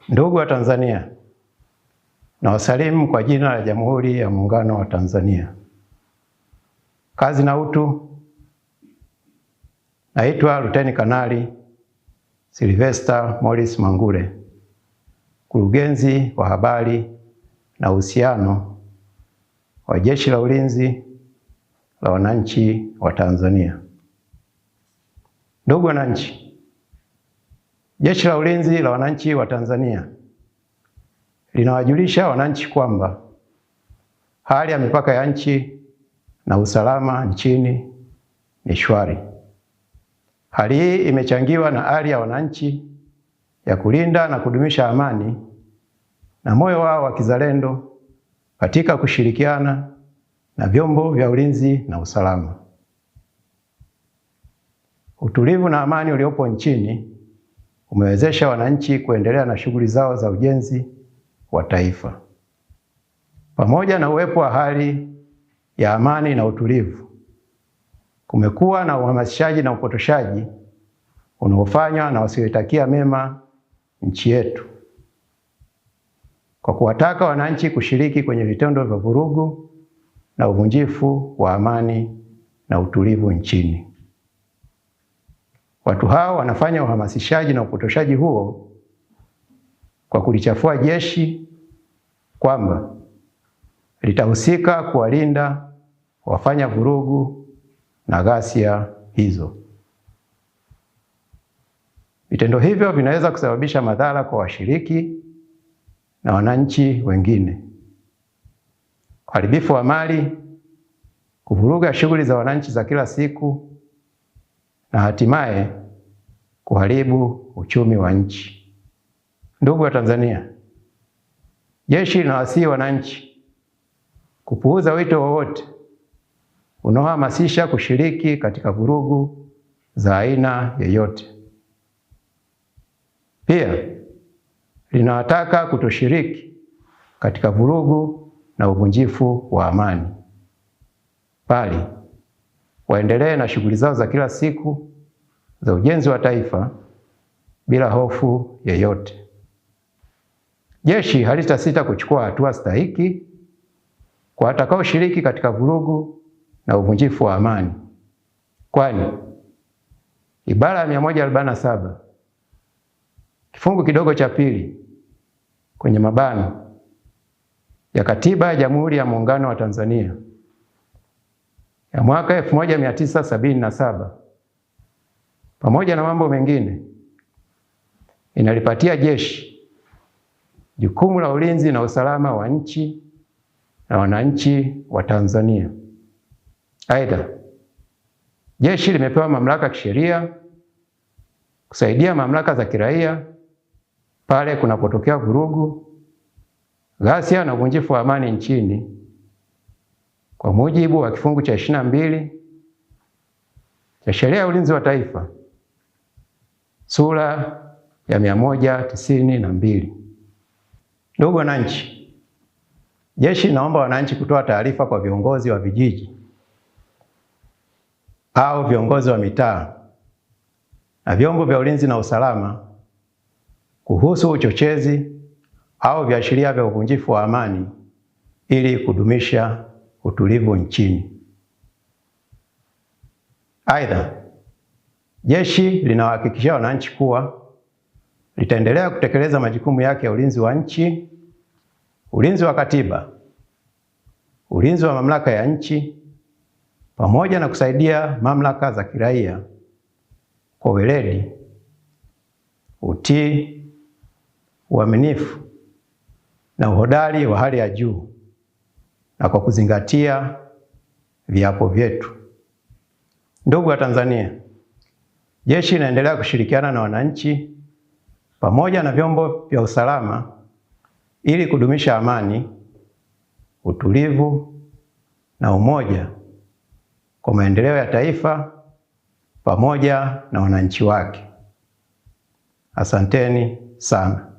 Ndugu wa Tanzania, nawasalimu kwa jina la Jamhuri ya Muungano wa Tanzania. Kazi na utu. Naitwa Luteni Kanali Sylvester Morris Mangule, Mkurugenzi wa Habari na Uhusiano wa Jeshi la Ulinzi la Wananchi wa Tanzania. Ndugu wananchi, Jeshi la Ulinzi la Wananchi wa Tanzania linawajulisha wananchi kwamba hali ya mipaka ya nchi na usalama nchini ni shwari. Hali hii imechangiwa na hali ya wananchi ya kulinda na kudumisha amani na moyo wao wa kizalendo katika kushirikiana na vyombo vya ulinzi na usalama. Utulivu na amani uliopo nchini umewezesha wananchi kuendelea na shughuli zao za ujenzi wa taifa. Pamoja na uwepo wa hali ya amani na utulivu, kumekuwa na uhamasishaji na upotoshaji unaofanywa na wasioitakia mema nchi yetu, kwa kuwataka wananchi kushiriki kwenye vitendo vya vurugu na uvunjifu wa amani na utulivu nchini. Watu hao wanafanya uhamasishaji na upotoshaji huo kwa kulichafua jeshi kwamba litahusika kuwalinda wafanya vurugu na ghasia hizo. Vitendo hivyo vinaweza kusababisha madhara kwa washiriki na wananchi wengine: uharibifu wa mali, kuvuruga shughuli za wananchi za kila siku, na hatimaye kuharibu uchumi wa nchi. Ndugu wa Tanzania, jeshi linawasihi wananchi kupuuza wito wowote unaohamasisha kushiriki katika vurugu za aina yoyote. Pia linawataka kutoshiriki katika vurugu na uvunjifu wa amani, bali waendelee na shughuli zao za kila siku za ujenzi wa taifa bila hofu yoyote. Jeshi halitasita kuchukua hatua stahiki kwa watakaoshiriki katika vurugu na uvunjifu wa amani, kwani ibara ya 147 kifungu kidogo cha pili kwenye mabano ya Katiba ya Jamhuri ya Muungano wa Tanzania ya mwaka 1977 pamoja na mambo mengine inalipatia jeshi jukumu la ulinzi na usalama wa nchi na wananchi wa Tanzania. Aidha, jeshi limepewa mamlaka kisheria kusaidia mamlaka za kiraia pale kunapotokea vurugu, ghasia na uvunjifu wa amani nchini kwa mujibu wa kifungu cha 22 cha Sheria ya Ulinzi wa Taifa sura ya 192. Ndugu wananchi, jeshi linaomba wananchi kutoa taarifa kwa viongozi wa vijiji au viongozi wa mitaa na vyombo vya ulinzi na usalama kuhusu uchochezi au viashiria vya uvunjifu wa amani ili kudumisha utulivu nchini. Aidha, jeshi linawahakikishia wananchi kuwa litaendelea kutekeleza majukumu yake ya ulinzi wa nchi, ulinzi wa katiba, ulinzi wa mamlaka ya nchi, pamoja na kusaidia mamlaka za kiraia kwa weledi, utii, uaminifu na uhodari wa hali ya juu, na kwa kuzingatia viapo vyetu. Ndugu wa Tanzania, jeshi linaendelea kushirikiana na wananchi pamoja na vyombo vya usalama ili kudumisha amani, utulivu na umoja kwa maendeleo ya taifa pamoja na wananchi wake. Asanteni sana.